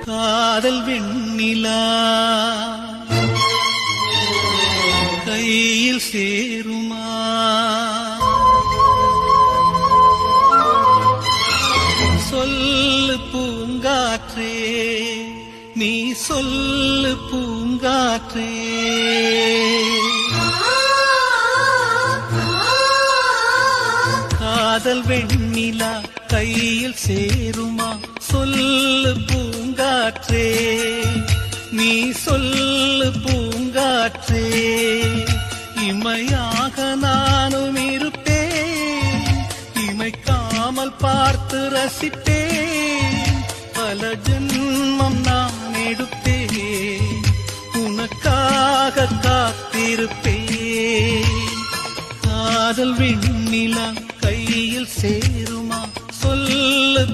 காதல் வெண்ணிலா கையில் சேருமா? சொல்லு பூங்காற்றே, நீ சொல்லு பூங்காற்றே. காதல் வெண்ணிலா கையில் சேருமா? சொல்லு பூங்காற்றே, நீ சொல்லு பூங்காற்றே. இமையாக நானும் இருப்பேன், இமைக்காமல் பார்த்து ரசிப்பேன். பல ஜென்மம் நான் எடுப்பேன், உனக்காக காத்திருப்பேன். காதல் வெண்ணிலா கையில் சேருமா? சொல்லு